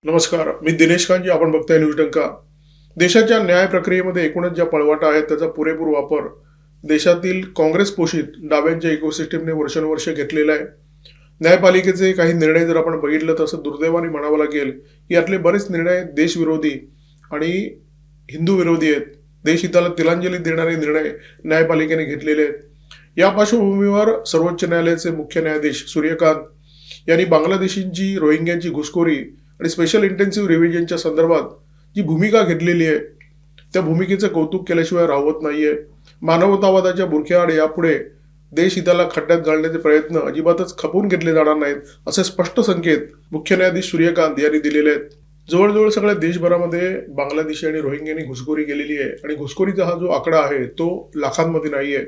नमस्कार, मी दिनेश कांजी. आपण बघताय न्यूज डंका. देशाच्या न्याय प्रक्रियेमध्ये एकूणच ज्या पळवाटा आहेत त्याचा पुरेपूर वापर देशातील काँग्रेस पोषित डाव्यांच्या इकोसिस्टमने वर्षानुवर्षे घेतलेला आहे. न्यायपालिकेचे काही निर्णय जर आपण बघितलं तर असं दुर्दैवाने म्हणावं लागेल की यातले बरेच निर्णय देशविरोधी आणि हिंदू विरोधी आहेत. देशहिताला तिलांजली देणारे निर्णय न्यायपालिकेने घेतलेले आहेत. या पार्श्वभूमीवर सर्वोच्च न्यायालयाचे मुख्य न्यायाधीश सूर्यकांत यांनी बांगलादेशींची रोहिंग्यांची घुसखोरी आणि स्पेशल इंटेन्सिव्ह रिव्हिजनच्या संदर्भात जी भूमिका घेतलेली आहे त्या भूमिकेचं कौतुक केल्याशिवाय राहत नाहीये. मानवतावादाच्या बुरख्याआड यापुढे देशहिताला खड्ड्यात घालण्याचे प्रयत्न अजिबातच खपवून घेतले जाणार नाहीत असे स्पष्ट संकेत मुख्य न्यायाधीश सूर्यकांत यांनी दिलेले आहेत. जवळजवळ सगळ्या देशभरामध्ये बांगलादेशी आणि रोहिंग्यांनी घुसखोरी केलेली आहे आणि घुसखोरीचा हा जो आकडा आहे तो लाखांमध्ये नाहीये,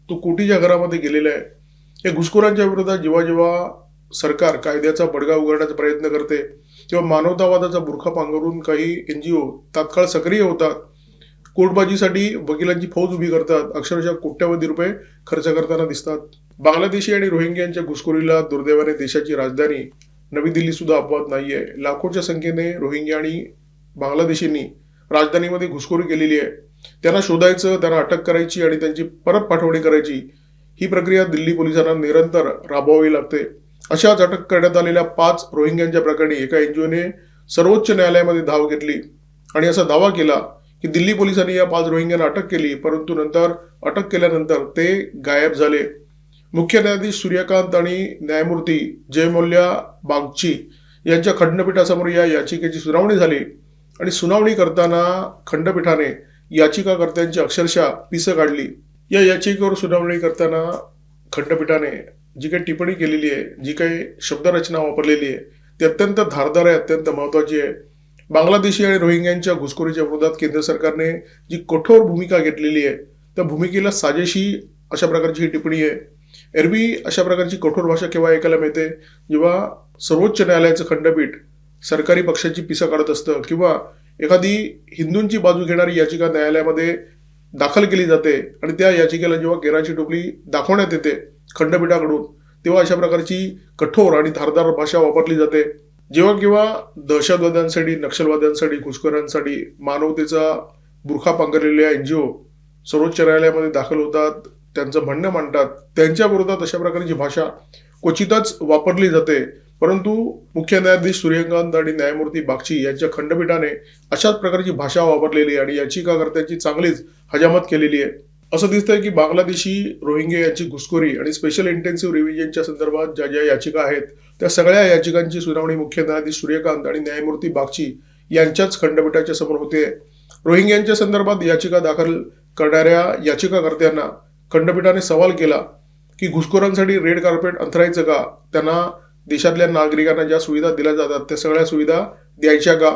तो कोटीच्या घरामध्ये गेलेला आहे. या घुसखोरांच्या विरोधात जेव्हा जेव्हा सरकार कायद्याचा बडगा उघडण्याचा प्रयत्न करते तेव्हा मानवतावादाचा बुरखा पांघरून काही NGO तात्काळ सक्रिय होतात. कोर्टबाजीसाठी वकिलांची फौज उभी करतात. अक्षरशः कोट्यवधी रुपये खर्च करताना दिसतात. बांगलादेशी आणि रोहिंग्यांच्या घुसखोरीला दुर्दैवाने देशाची राजधानी नवी दिल्ली सुद्धा अपवाद नाहीये. लाखोच्या संख्येने रोहिंग्या आणि बांगलादेशींनी राजधानीमध्ये घुसखोरी केलेली आहे. त्यांना शोधायचं, त्यांना अटक करायची आणि त्यांची परत पाठवणी करायची ही प्रक्रिया दिल्ली पोलिसांना निरंतर राबवावी लागते. अशाच अटक करण्यात आलेल्या 5 रोहिंग्यांच्या प्रकरणी एका NGOने सर्वोच्च न्यायालयामध्ये धाव घेतली आणि असा दावा केला की दिल्ली पोलिसांनी या 5 रोहिंग्यांना अटक केली, परंतु नंतर अटक केल्यानंतर ते गायब झाले. मुख्य न्यायाधीश सूर्यकांत आणि न्यायमूर्ती जयमौल्या बागची यांच्या खंडपीठासमोर या याचिकेची सुनावणी झाली आणि सुनावणी करताना खंडपीठाने याचिकाकर्त्यांची अक्षरशः पिसं काढली. या याचिकेवर सुनावणी करताना खंडपीठाने जी काही टिप्पणी केलेली आहे, जी काही शब्दरचना वापरलेली आहे ती अत्यंत धारदार आहे, अत्यंत महत्वाची आहे. बांगलादेशी आणि रोहिंग्यांच्या घुसखोरीच्या विरोधात केंद्र सरकारने जी कठोर भूमिका घेतलेली आहे त्या भूमिकेला साजेशी अशा प्रकारची ही टिप्पणी आहे. एरवी अशा प्रकारची कठोर भाषा केव्हा ऐकायला मिळते जेव्हा सर्वोच्च न्यायालयाचं खंडपीठ सरकारी पक्षाची पिसा काढत असतं किंवा एखादी हिंदूंची बाजू घेणारी याचिका न्यायालयामध्ये दाखल केली जाते आणि त्या याचिकेला जेव्हा केराची टोपली दाखवण्यात येते खंडपीठाकडून तेव्हा अशा प्रकारची कठोर आणि धारदार भाषा वापरली जाते. जेव्हा केव्हा दहशतवाद्यांसाठी, नक्षलवाद्यांसाठी, घुसखोरांसाठी मानवतेचा बुरखा पांघरलेल्या NGO सर्वोच्च न्यायालयामध्ये दाखल होतात, त्यांचं म्हणणं मांडतात, त्यांच्या विरोधात अशा प्रकारची भाषा क्वचितच वापरली जाते. परंतु मुख्य न्यायाधीश सूर्यकांत आणि न्यायमूर्ती बागची यांच्या खंडपीठाने अशाच प्रकारची भाषा वापरलेली आणि याचिकाकर्त्यांची चांगलीच हजामत केलेली आहे. असं दिसतंय की बांगलादेशी, रोहिंग्या यांची घुसखोरी आणि स्पेशल इंटेन्सिव्ह रिव्हिजनच्या संदर्भात ज्या ज्या याचिका आहेत त्या सगळ्या याचिकांची सुनावणी मुख्य न्यायाधीश सूर्यकांत आणि न्यायमूर्ती बागची यांच्याच खंडपीठाच्या समोर होते. रोहिंग्यांच्या संदर्भात याचिका दाखल करणाऱ्या याचिकाकर्त्यांना खंडपीठाने सवाल केला की घुसखोरांसाठी रेड कार्पेट अंथरायचं का, त्यांना देशातल्या नागरिकांना ज्या सुविधा दिल्या जातात त्या सगळ्या सुविधा द्यायच्या का.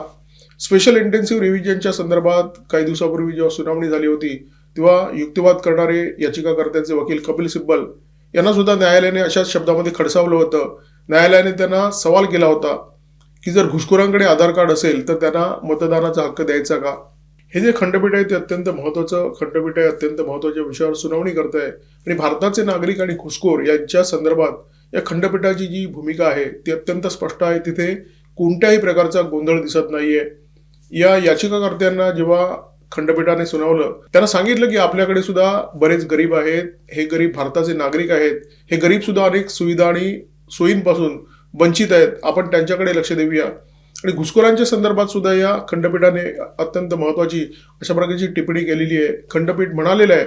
स्पेशल इंटेन्सिव्ह रिव्हिजनच्या संदर्भात काही दिवसापूर्वी जेव्हा सुनावणी झाली होती तेव्हा युक्तिवाद करणारे याचिकाकर्त्यांचे वकील कपिल सिब्बल यांना सुद्धा न्यायालयाने अशाच शब्दामध्ये खडसावलं होतं. न्यायालयाने त्यांना सवाल केला होता की जर घुसखोरांकडे आधार कार्ड असेल तर त्यांना मतदानाचा हक्क द्यायचा का. हे जे खंडपीठ आहे ते अत्यंत महत्वाचं खंडपीठ आहे, अत्यंत महत्वाच्या विषयावर सुनावणी करत आहे आणि भारताचे नागरिक आणि घुसखोर यांच्या संदर्भात या खंडपीठाची जी भूमिका आहे ती अत्यंत स्पष्ट आहे. तिथे कोणत्याही प्रकारचा गोंधळ दिसत नाहीये. या याचिकाकर्त्यांना जेव्हा खंडपीठाने सुनावलं त्यांना सांगितलं की आपल्याकडे सुद्धा बरेच गरीब आहेत, हे गरीब भारताचे नागरिक आहेत, हे गरीब सुद्धा अनेक सुविधा आणि सोयींपासून वंचित आहेत, आपण त्यांच्याकडे लक्ष देऊया. आणि घुसखोरांच्या संदर्भात सुद्धा या खंडपीठाने अत्यंत महत्वाची अशा प्रकारची टिप्पणी केलेली आहे. खंडपीठ म्हणालेलं आहे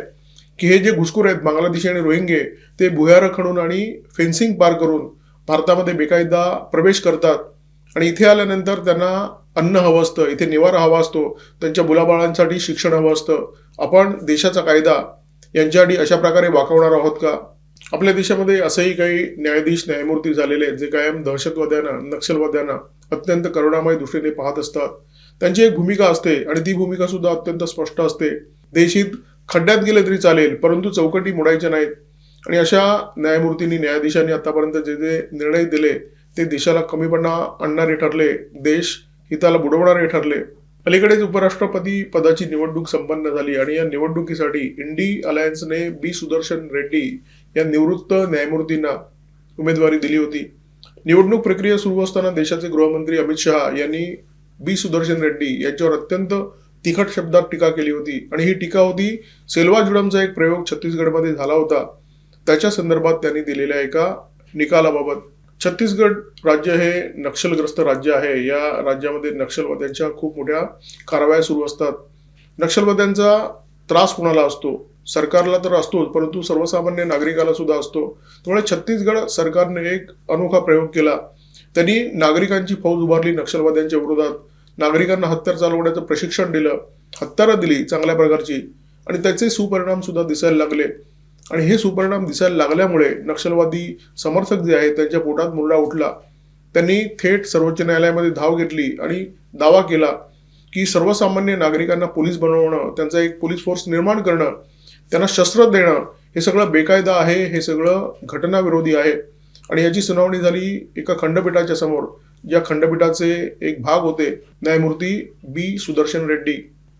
की हे जे घुसखोर आहेत बांगलादेशी आणि रोहिंगे ते भुयारं खणून आणि फेन्सिंग पार करून भारतामध्ये बेकायदा प्रवेश करतात आणि इथे आल्यानंतर त्यांना अन्न हवं असतं, इथे निवारा हवा असतो, त्यांच्या मुलाबाळांसाठी शिक्षण हवं असतं. आपण देशाचा कायदा यांच्यासाठी अशा प्रकारे वाकवणार आहोत का. आपल्या देशामध्ये असंही काही न्यायाधीश, न्यायमूर्ती झालेले आहेत जे कायम दहशतवाद्यांना, नक्षलवाद्यांना अत्यंत करुणामय दृष्टीने पाहत असतात. त्यांची एक भूमिका असते आणि ती भूमिका सुद्धा अत्यंत स्पष्ट असते. देशहित खड्ड्यात गेले तरी चालेल परंतु चौकटी मोडायच्या नाहीत. आणि अशा न्यायमूर्तींनी, न्यायाधीशांनी आतापर्यंत जे जे निर्णय दिले ते देशाला कमीपणा आणणारे ठरले, देश हिताला बुडवणारे ठरले. अलीकडेच उपराष्ट्रपती पदाची निवडणूक संपन्न झाली आणि या निवडणुकीसाठी इंडी अलायन्सने B. सुदर्शन रेड्डी या निवृत्त न्यायमूर्तींना उमेदवारी दिली होती. निवडणूक प्रक्रिया सुरू असताना देशाचे गृहमंत्री अमित शहा यांनी बी सुदर्शन रेड्डी यांच्यावर अत्यंत तिखट शब्दात टीका केली होती आणि ही टीका होती सेल्वा जुडमचा एक प्रयोग छत्तीसगडमध्ये झाला होता त्याच्या संदर्भात त्यांनी दिलेल्या एका निकालाबाबत. छत्तीसगड राज्य हे नक्षलग्रस्त राज्य आहे. या राज्यामध्ये नक्षलवाद्यांच्या खूप मोठ्या कारवाया सुरू असतात. नक्षलवाद्यांचा त्रास कुणाला असतो? सरकारला तर असतोच, परंतु सर्वसामान्य नागरिकाला सुद्धा असतो. त्यामुळे छत्तीसगड सरकारने एक अनोखा प्रयोग केला. त्यांनी नागरिकांची फौज उभारली नक्षलवाद्यांच्या विरोधात. नागरिकांना हत्यार चालवण्याचं प्रशिक्षण दिलं, हत्यारं दिली चांगल्या प्रकारची आणि त्याचे सुपरिणाम सुद्धा दिसायला लागले. आणि हे सुपरिणाम दिसायला लागल्यामुळे नक्षलवादी समर्थक जे आहेत त्यांच्या पोटात मुरडा उठला. त्यांनी थेट सर्वोच्च न्यायालयामध्ये धाव घेतली आणि दावा केला की सर्वसामान्य नागरिकांना पोलीस बनवणं, त्यांचा एक पोलीस फोर्स निर्माण करणं, त्यांना शस्त्र देणं हे सगळं बेकायदा आहे, हे सगळं घटनाविरोधी आहे. आणि याची सुनावणी झाली एका खंडपीठाच्या समोर, ज्या खंडपीठाचे एक भाग होते न्यायमूर्ती बी सुदर्शन रेड्डी.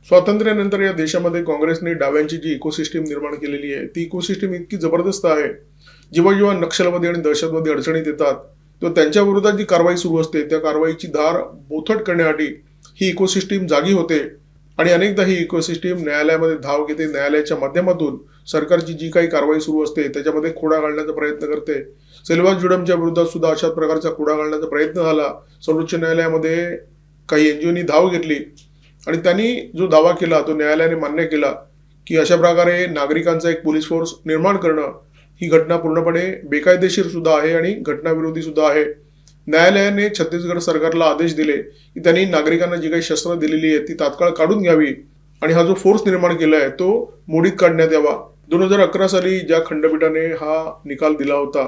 स्वातंत्र्यानंतर या देशामध्ये काँग्रेसने डाव्यांची जी इकोसिस्टीम निर्माण केलेली आहे ती इकोसिस्टीम इतकी जबरदस्त आहे. जेव्हा जेव्हा नक्षलवादी आणि दहशतवादी अडचणीत येतात तेव्हा त्यांच्या विरोधात जी कारवाई सुरू असते त्या कारवाईची धार बोथट करण्यासाठी ही इकोसिस्टीम जागी होते. आणि अनेकदा ही इकोसिस्टीम न्यायालयामध्ये धाव घेते. न्यायालयाच्या माध्यमातून सरकारची जी काही कारवाई सुरू असते त्याच्यामध्ये खोडा घालण्याचा प्रयत्न करते. सेल्वा जुडमच्या विरोधात सुद्धा अशाच प्रकारचा खोडा घालण्याचा प्रयत्न झाला. सर्वोच्च न्यायालयामध्ये काही एनजीओनी धाव घेतली आणि त्यांनी जो दावा केला तो न्यायालयाने मान्य केला की अशा प्रकारे नागरिकांचा एक पोलीस फोर्स निर्माण करणं ही घटना पूर्णपणे बेकायदेशीर सुद्धा आहे आणि घटनाविरोधी सुद्धा आहे. न्यायालयाने छत्तीसगड सरकारला आदेश दिले की त्यांनी नागरिकांना जी काही शस्त्र दिलेली आहेत ती तात्काळ काढून घ्यावी आणि हा जो फोर्स निर्माण केला आहे तो मोडीत काढण्यात यावा. 2011 साली ज्या खंडपीठाने हा निकाल दिला होता,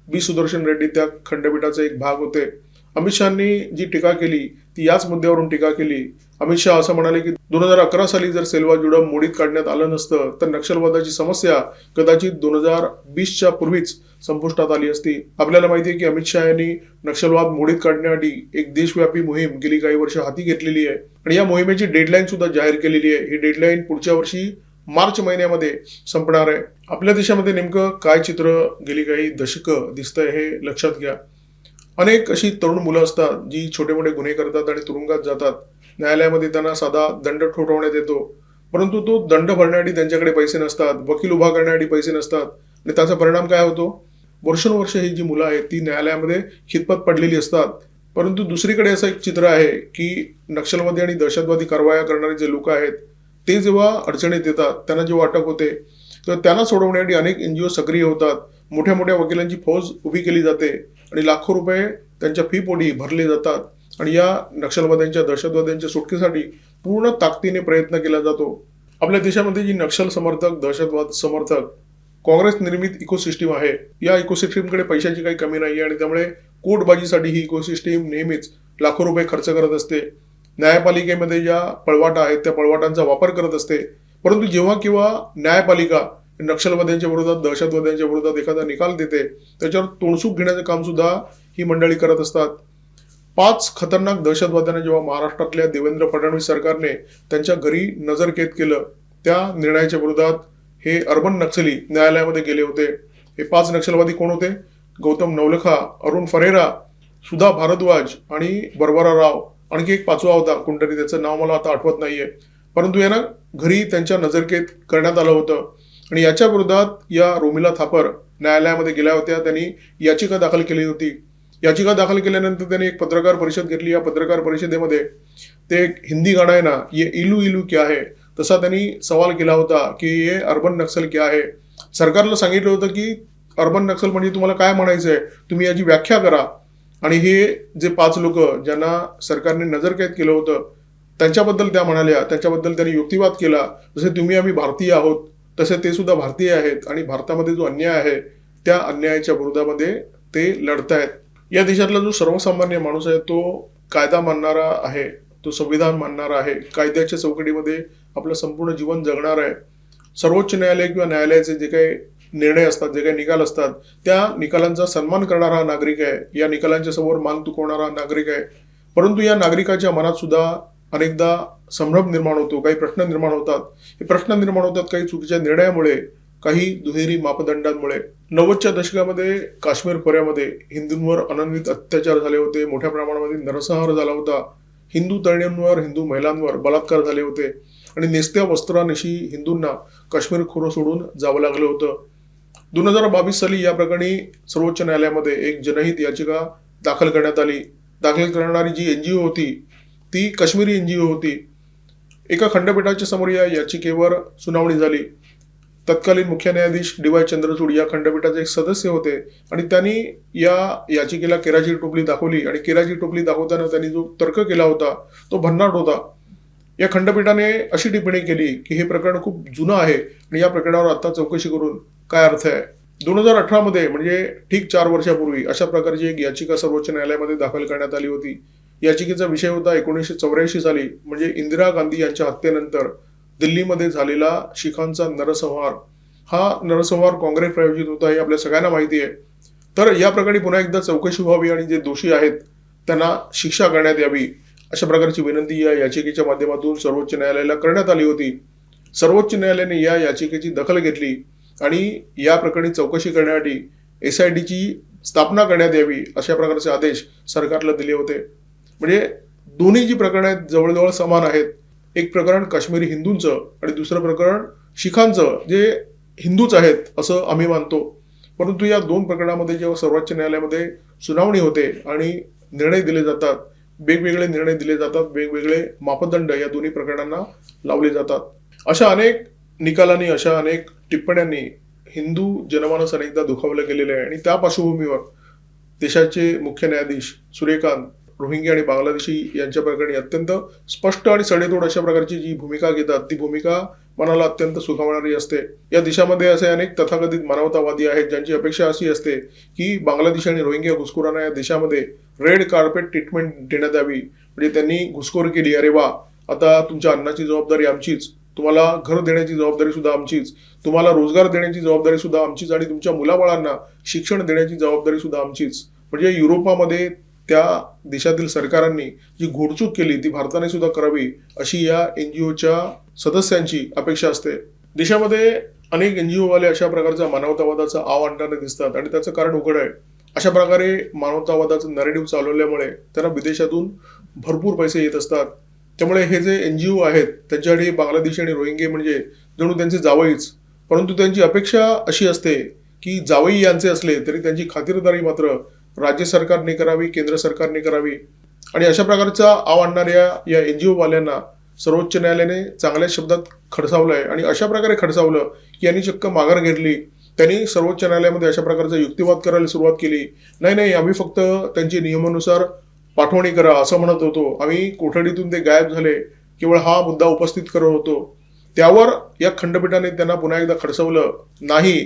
बी सुदर्शन रेड्डी त्या खंडपीठाचा एक भाग होते. अमित शहानी जी टीका केली ती याच मुद्द्यावरून टीका केली. अमित शहा असं म्हणाले की 2011 साली जर सेल्वा जुडम मोडीत काढण्यात आलं नसतं तर नक्षलवादाची समस्या कदाचित 2020च्या पूर्वीच संपुष्टात आली असती. आपल्याला माहिती आहे की अमित शहा यांनी नक्षलवाद मोडीत काढण्यासाठी एक देशव्यापी मोहीम गेली काही वर्ष हाती घेतलेली आहे आणि या मोहिमेची डेडलाईन सुद्धा जाहीर केलेली आहे. ही डेडलाईन पुढच्या वर्षी मार्च महिन्यामध्ये संपणार आहे. आपल्या देशामध्ये नेमकं काय चित्र गेली काही दशकं दिसतंय हे लक्षात घ्या. अनेक अशी तरुण मुलं असतात जी छोटे मोठे गुन्हे करतात आणि तुरुंगात जातात. न्यायालयामध्ये त्यांना साधा दंड ठोठावण्यात येतो, परंतु तो दंड भरण्यासाठी त्यांच्याकडे पैसे नसतात, वकील उभा करण्यासाठी पैसे नसतात आणि त्याचा परिणाम काय होतो? वर्षानुवर्ष ही जी मुलं आहेत ती न्यायालयामध्ये खितपत पडलेली असतात. परंतु दुसरीकडे असं एक चित्र आहे की नक्षलवादी आणि दहशतवादी कारवाया करणारे जे लोक आहेत ते जेव्हा अडचणीत येतात, त्यांना जेव्हा अटक होते तर त्यांना सोडवण्यासाठी अनेक एनजीओ सक्रिय होतात. मोठ्या मोठ्या वकिलांची फौज उभी केली जाते आणि लाखो रुपये त्यांच्या फी पोटी भरले जातात आणि या नक्षलवाद्यांच्या दहशतवाद्यांच्या सुटकेसाठी पूर्ण ताकदीने प्रयत्न केला जातो. आपल्या देशामध्ये जी नक्षल समर्थक, दहशतवाद समर्थक, काँग्रेस निर्मित इकोसिस्टीम आहे, या इकोसिस्टीमकडे पैशाची काही कमी नाही आणि त्यामुळे कोर्टबाजीसाठी ही इकोसिस्टीम नेहमीच लाखो रुपये खर्च करत असते. न्यायपालिकेमध्ये ज्या पळवाटा आहेत त्या पळवाटांचा वापर करत असते. परंतु जेव्हा किंवा न्यायपालिका नक्षलवाद्यांच्या विरोधात, दहशतवाद्यांच्या विरोधात एखादा निकाल देते त्याच्यावर तोडसूक घेण्याचं काम सुद्धा ही मंडळी करत असतात. 5 खतरनाक दहशतवाद्यांना जेव्हा महाराष्ट्रातल्या देवेंद्र फडणवीस सरकारने त्यांच्या घरी नजरकैद केलं त्या निर्णयाच्या विरोधात हे अर्बन नक्षली न्यायालयामध्ये गेले होते. हे 5 नक्षलवादी कोण होते? गौतम नवलखा, अरुण फरेरा, सुधा भारद्वाज आणि बर्बरा राव. आणखी एक 5वा होता कोणतरी, त्याचं नाव मला आता आठवत नाहीये. परंतु यांना घरी त्यांच्या नजरकैद करण्यात आलं होतं आणि याच्या विरोधात या रोमिला थापर न्यायालयामध्ये गेल्या होत्या. त्यांनी याचिका दाखल केली होती. याचिका दाखल केल्यानंतर त्यांनी एक पत्रकार परिषद घेतली. या पत्रकार परिषदेमध्ये ते एक हिंदी गाणं आहे ना, ये इलू इलू क्या है, तसा त्यांनी सवाल केला होता की ये अर्बन नक्सल क्या है. सरकारला सांगितलं होतं की अर्बन नक्सल म्हणजे तुम्हाला काय म्हणायचं आहे, तुम्ही याची व्याख्या करा. आणि हे जे 5 लोक ज्यांना सरकारने नजरकैद केलं होतं त्यांच्याबद्दल त्या म्हणाल्या, त्याच्याबद्दल त्यांनी युक्तिवाद केला. जसे तुम्ही आम्ही भारतीय आहोत तसे ते सुद्धा भारतीय आहेत आणि भारतामध्ये जो अन्याय आहे त्या अन्यायाच्या विरोधामध्ये ते लढतायत. या देशातला जो सर्वसामान्य माणूस आहे तो कायदा मानणारा आहे, तो संविधान मानणारा आहे, कायद्याच्या चौकटीमध्ये आपलं संपूर्ण जीवन जगणार आहे. सर्वोच्च न्यायालय किंवा न्यायालयाचे जे काही निर्णय असतात, जे काही निकाल असतात त्या निकालांचा सन्मान करणारा नागरिक आहे, या निकालांच्या समोर मान तुकवणारा नागरिक आहे. परंतु या नागरिकाच्या मनात सुद्धा अनेकदा संभ्रम निर्माण होतो, काही प्रश्न निर्माण होतात. हे प्रश्न निर्माण होतात काही चुकीच्या निर्णयामुळे काही दुहेरी मापदंडांमुळे 90च्या दशकामध्ये काश्मीर खोऱ्यामध्ये हिंदूंवर अनन्वित अत्याचार झाले होते, मोठ्या प्रमाणामध्ये नरसंहार झाला होता, हिंदू तरुणांवर, हिंदू महिलांवर बलात्कार झाले होते आणि नेसत्या वस्त्रानिशी हिंदूंना काश्मीर खोरं सोडून जावं लागलं होतं. 2022 साली या प्रकरणी सर्वोच्च न्यायालयामध्ये एक जनहित याचिका दाखल करण्यात आली. दाखल करणारी जी एनजीओ होती ती काश्मीरी एनजीओ होती. एका खंडपीठाच्या समोर या याचिकेवर सुनावणी झाली. तत्कालीन मुख्य न्यायाधीश डी.वाय. चंद्रचूड या खंडपीठाचे एक सदस्य होते आणि त्यांनी या याचिकेला केराची टोपली दाखवली आणि केराची टोपली दाखवताना त्यांनी जो तर्क केला होता तो भन्नाट होता. या खंडपीठाने अशी टिप्पणी केली की हे प्रकरण खूप जुनं आहे आणि या प्रकरणावर आता चौकशी करून काय अर्थ आहे. 2018 मध्ये म्हणजे ठीक 4 वर्षापूर्वी अशा प्रकारची एक याचिका सर्वोच्च न्यायालयामध्ये दाखल करण्यात आली होती. याचिकेचा विषय होता 1984 साली म्हणजे इंदिरा गांधी यांच्या हत्येनंतर दिल्लीमध्ये झालेला शिखांचा नरसंहार. हा नरसंहार काँग्रेस प्रायोजित होता हे आपल्या सगळ्यांना माहिती आहे. तर या प्रकरणी पुन्हा एकदा चौकशी व्हावी आणि जे दोषी आहेत त्यांना शिक्षा करण्यात यावी अशा प्रकारची विनंती या याचिकेच्या माध्यमातून सर्वोच्च न्यायालयाला करण्यात आली होती. सर्वोच्च न्यायालयाने या याचिकेची दखल घेतली आणि या प्रकरणी चौकशी करण्यासाठी SITची स्थापना करण्यात यावी अशा प्रकारचे आदेश सरकारला दिले होते. म्हणजे दोन्ही जी प्रकरणे आहेत जवळजवळ समान आहेत. एक प्रकरण काश्मीरी हिंदूंचं आणि दुसरं प्रकरण शिखांचं जे हिंदूच आहेत असं आम्ही मानतो. परंतु या दोन प्रकरणामध्ये जेव्हा सर्वोच्च न्यायालयामध्ये सुनावणी होते आणि निर्णय दिले जातात, वेगवेगळे निर्णय दिले जातात, वेगवेगळे मापदंड या दोन्ही प्रकरणांना लावले जातात. अशा अनेक निकालांनी, अशा अनेक टिप्पण्यांनी हिंदू जनमानस अनेकदा दुखावलं गेलेलं आहे आणि त्या पार्श्वभूमीवर देशाचे मुख्य न्यायाधीश सूर्यकांत रोहिंग्या आणि बांगलादेशी यांच्या प्रकरणी अत्यंत स्पष्ट आणि सडेतोड अशा प्रकारची जी भूमिका घेतात ती भूमिका मनाला अत्यंत सुखावणारी असते. या देशामध्ये असे अनेक तथाकथित मानवतावादी आहेत ज्यांची अपेक्षा अशी असते की बांगलादेश आणि रोहिंग्या घुसखोरांना या देशामध्ये रेड कार्पेट ट्रीटमेंट देण्यात यावी. म्हणजे त्यांनी घुसखोर केली, अरे वा आता तुमच्या अन्नाची जबाबदारी आमचीच, तुम्हाला घर देण्याची जबाबदारी सुद्धा आमचीच, तुम्हाला रोजगार देण्याची जबाबदारी सुद्धा आमचीच आणि तुमच्या मुलाबाळांना शिक्षण देण्याची जबाबदारी सुद्धा आमचीच. म्हणजे युरोपामध्ये त्या देशातील सरकारांनी जी घोडचूक केली ती भारताने सुद्धा करावी अशी या एनजीओच्या सदस्यांची अपेक्षा असते. देशामध्ये अनेक एनजीओ वाले अशा प्रकारचा मानवतावादाचा आव आणताना दिसतात आणि त्याचं कारण उघड आहे. अशा प्रकारे मानवतावादाचं नरेटिव्ह चालवल्यामुळे त्यांना विदेशातून भरपूर पैसे येत असतात. त्यामुळे हे जे एनजीओ आहेत त्यांच्यासाठी बांगलादेशी आणि रोहिंगे म्हणजे जणू त्यांचे जावईच. परंतु त्यांची अपेक्षा अशी असते की जावई यांचे असले तरी त्यांची खातिरदारी मात्र राज्य सरकारने करावी, केंद्र सरकारने करावी. आणि अशा प्रकारचा आव आणणाऱ्या या एनजीओ वाल्यांना सर्वोच्च न्यायालयाने चांगल्या शब्दात खडसावलंय आणि अशा प्रकारे खडसावलं की यांनी चक्क माघार घेतली. त्यांनी सर्वोच्च न्यायालयामध्ये अशा प्रकारचा युक्तिवाद करायला सुरुवात केली. नाही, आम्ही फक्त त्यांची नियमानुसार पाठवणी करा असं म्हणत होतो, आम्ही कोठडीतून ते गायब झाले, केवळ हा मुद्दा उपस्थित करत होतो. त्यावर या खंडपीठाने त्यांना पुन्हा एकदा खडसवलं, नाही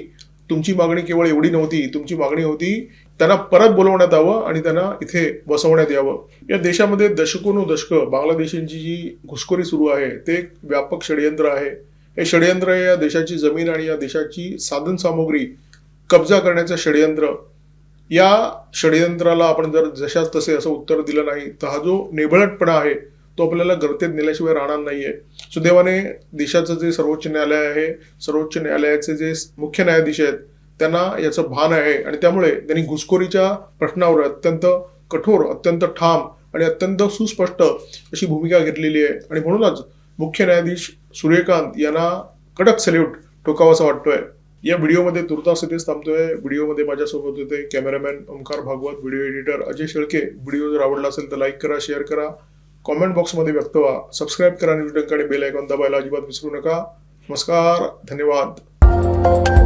तुमची मागणी केवळ एवढी नव्हती, तुमची मागणी होती त्यांना परत बोलवण्यात यावं आणि त्यांना इथे बसवण्यात यावं. या देशामध्ये दशकोनुदशकं बांगलादेशींची जी घुसखोरी सुरू आहे ते एक व्यापक षडयंत्र आहे. हे षडयंत्र या देशाची जमीन आणि या देशाची साधन सामुग्री कब्जा करण्याचं षडयंत्र. या षडयंत्राला आपण जर जशाच तसे असं उत्तर दिलं नाही तर हा जो नेबळटपणा आहे तो आपल्याला गर्तेत नेल्याशिवाय राहणार नाहीये. सुदैवाने देशाचं जे सर्वोच्च न्यायालय आहे, सर्वोच्च न्यायालयाचे जे मुख्य न्यायाधीश आहेत त्यांना याचं भान आहे आणि त्यामुळे त्यांनी घुसखोरीच्या प्रश्नावर अत्यंत कठोर, अत्यंत ठाम आणि अत्यंत सुस्पष्ट अशी भूमिका घेतलेली आहे. आणि म्हणूनच मुख्य न्यायाधीश सूर्यकांत यांना कडक सॅल्यूट ठोकावासा वाटतोय. या व्हिडिओमध्ये तुर्तास इथेच थांबतोय. व्हिडिओमध्ये माझ्यासोबत होते cameraman Omkar Bhagwat, video editor Ajay Shelke. Video जर आवडला असेल तर लाईक करा, शेअर करा, कॉमेंट बॉक्समध्ये व्यक्त व्हा, सबस्क्राईब करा आणि बेल आयकॉन दाबायला अजिबात विसरू नका. नमस्कार, धन्यवाद.